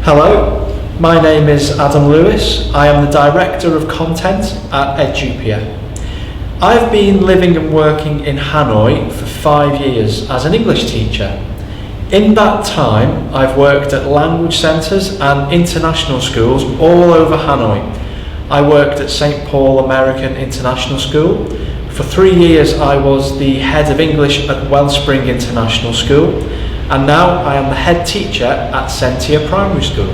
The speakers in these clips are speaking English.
Hello, my name is Adam Lewis. I am the Director of Content at Edupia. I've been living and working in Hanoi for 5 years as an English teacher. In that time, I've worked at language centres and international schools all over Hanoi. I worked at St Paul American International School. For 3 years I was the head of English at Wellspring International School, and now I am the head teacher at Sentia Primary School.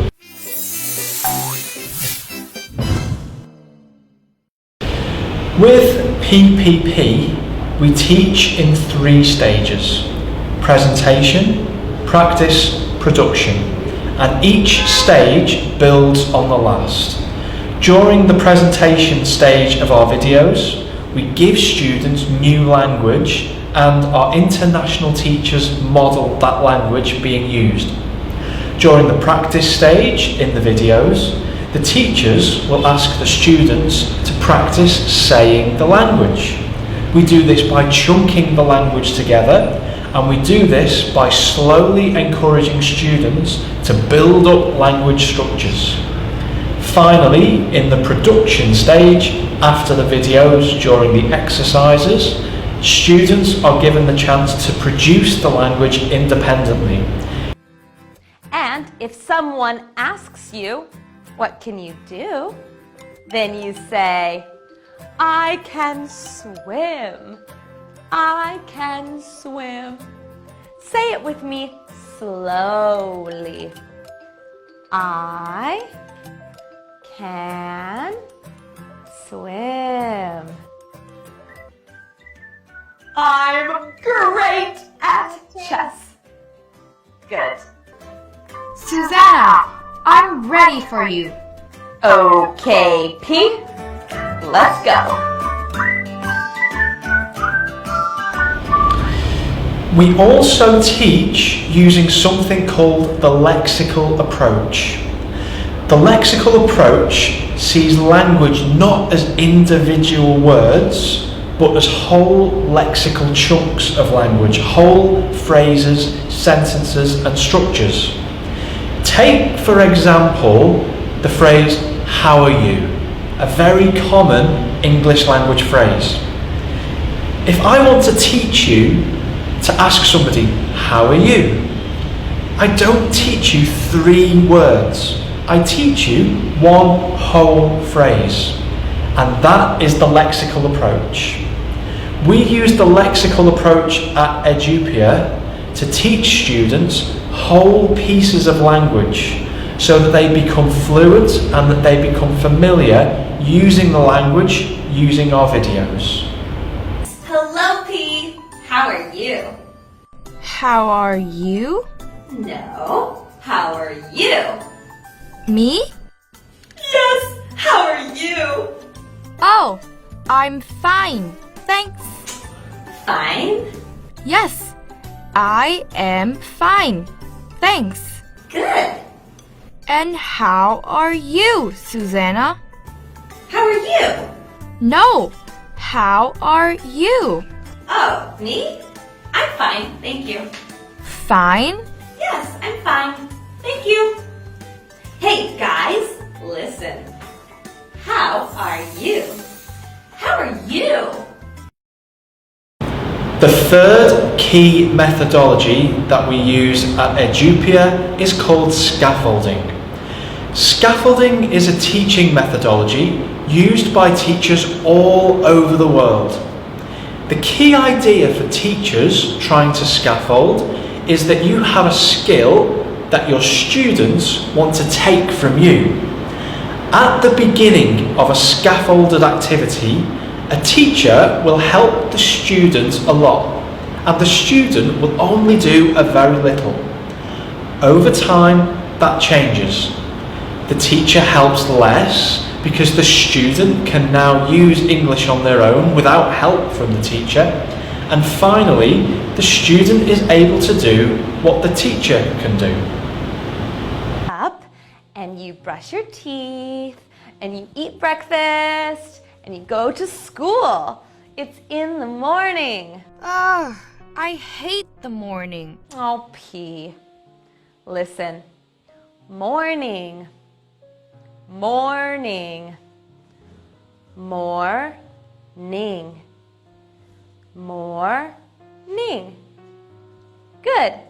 With PPP, we teach in 3 stages: presentation, practice, production, and each stage builds on the last. During the presentation stage of our videos, we give students new language and our international teachers model that language being used. During the practice stage in the videos, the teachers will ask the students to practice saying the language. We do this by chunking the language together, and we do this by slowly encouraging students to build up language structures. Finally, in the production stage, after the videos, during the exercises, students are given the chance to produce the language independently. And if someone asks you, what can you do? Then you say, I can swim. I can swim. Say it with me slowly. I can swim. I'm great at chess. Good. Susanna, I'm ready for you. Okay, P. Let's go. We also teach using something called the lexical approach. The lexical approach sees language not as individual words, but as whole lexical chunks of language, whole phrases, sentences, and structures. Take, for example, the phrase, how are you? A very common English language phrase. If I want to teach you to ask somebody, how are you? I don't teach you 3 words. I teach you one whole phrase. And that is the lexical approach. We use the lexical approach at Edupia to teach students whole pieces of language so that they become fluent and that they become familiar using the language, using our videos. Hello, P. How are you? How are you? No. How are you? Me? Yes. How are you? Oh, I'm fine. Thanks. Fine. Yes, I am fine. Thanks. Good. And how are you, Susanna? How are you? No, how are you? Oh, me? I'm fine, thank you. Fine? Yes, I'm fine. Thank you. Hey, guys, listen. How are you? How are you? The third key methodology that we use at Edupia is called scaffolding. Scaffolding is a teaching methodology used by teachers all over the world. The key idea for teachers trying to scaffold is that you have a skill that your students want to take from you. At the beginning of a scaffolded activity, a teacher will help the student a lot, and the student will only do a very little. Over time, that changes. The teacher helps less because the student can now use English on their own without help from the teacher. And finally, the student is able to do what the teacher can do. Up and you brush your teeth and you eat breakfast and you go to school. It's in the morning. I hate the morning. Oh, P. Listen, morning, morning, morning, morning. Good.